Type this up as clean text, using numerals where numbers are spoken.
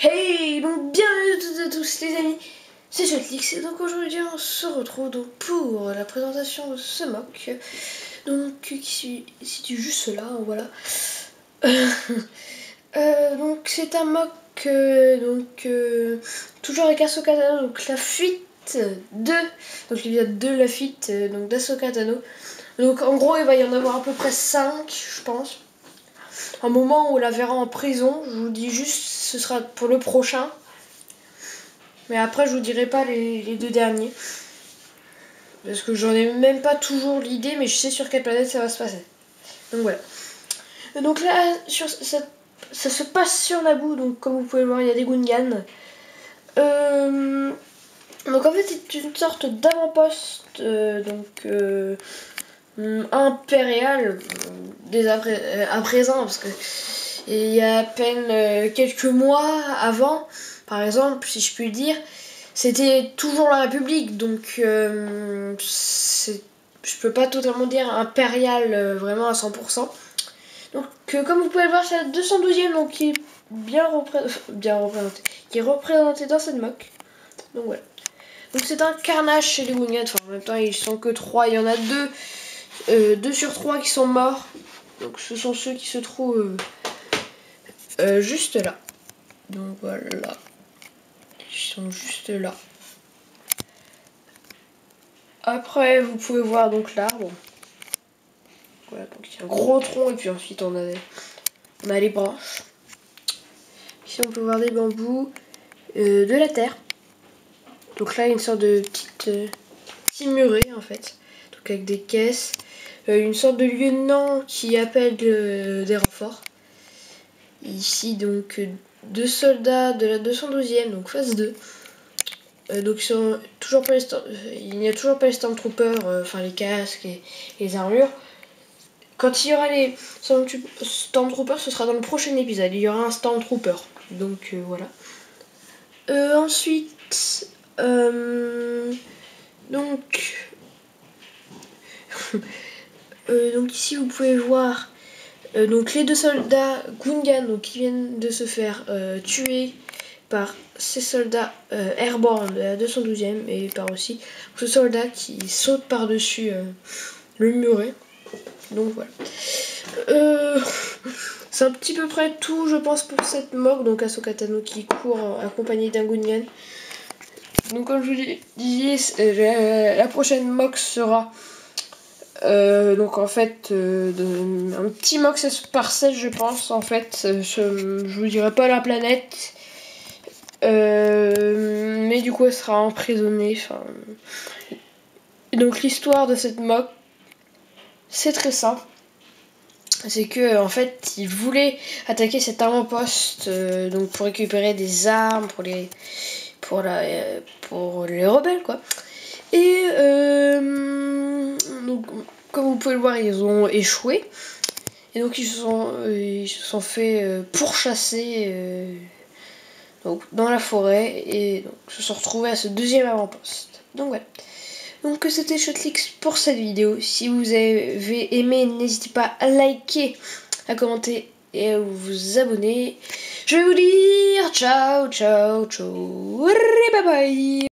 Hey, donc bienvenue à toutes et à tous les amis, c'est Shotlix et donc aujourd'hui on se retrouve donc pour la présentation de ce mock donc qui se situe juste là, voilà. Donc c'est un mock toujours avec Ahsoka Tano, donc la fuite de donc l'épisode 2, la fuite donc d'Ahsoka Tano. Donc en gros il va y en avoir à peu près 5 je pense. Un moment où on la verra en prison, je vous dis juste ce sera pour le prochain. Mais après je vous dirai pas les deux derniers. Parce que j'en ai même pas toujours l'idée, mais je sais sur quelle planète ça va se passer. Donc voilà. Donc là, ça se passe sur Naboo, donc comme vous pouvez le voir, il y a des Gungans. Donc en fait c'est une sorte d'avant-poste impérial à présent, parce que il y a à peine quelques mois avant, par exemple, si je puis dire, c'était toujours la République, donc je peux pas totalement dire impérial vraiment à 100%. Donc comme vous pouvez le voir, c'est la 212e, donc qui est bien représenté, qui est représenté dans cette mock. Donc voilà. Donc c'est un carnage chez les Gungans, enfin en même temps ils sont que 3, il y en a 2 sur 3 qui sont morts. Donc ce sont ceux qui se trouvent juste là. Donc voilà. Ils sont juste là. Après vous pouvez voir donc l'arbre. Voilà, donc il y a un gros tronc et puis ensuite on a les branches. Ici on peut voir des bambous, de la terre. Donc là une sorte de petite murée en fait. Donc avec des caisses. Une sorte de lieutenant qui appelle des renforts. Ici donc 2 soldats de la 212e, donc phase 2. Donc ils sont toujours pas il n'y a toujours pas les Stormtroopers, enfin les casques et les armures. Quand il y aura les Stormtroopers, ce sera dans le prochain épisode. Il y aura un Stormtrooper. Donc voilà. Ensuite, donc ici vous pouvez voir donc les 2 soldats Gungan donc, qui viennent de se faire tuer par ces soldats airborne de la 212e et par aussi ce soldat qui saute par-dessus le muret. Donc voilà. C'est un petit peu près tout je pense pour cette mock. Donc Ahsoka Tano qui court accompagné d'un Gungan. Donc comme je vous disais, la prochaine mock sera donc en fait un petit mock 16 par 16 je pense en fait. Je vous dirai pas la planète. Mais du coup elle sera emprisonnée. Donc l'histoire de cette mock, c'est très simple. C'est que en fait ils voulaient attaquer cet avant-poste donc pour récupérer des armes pour les rebelles quoi. Et donc comme vous pouvez le voir ils ont échoué. Et donc ils se sont fait pourchasser donc dans la forêt et donc se sont retrouvés à ce deuxième avant-poste. Donc voilà. Donc c'était Shotlix pour cette vidéo. Si vous avez aimé, n'hésitez pas à liker, à commenter et à vous abonner. Je vais vous dire ciao ciao ciao, bye bye.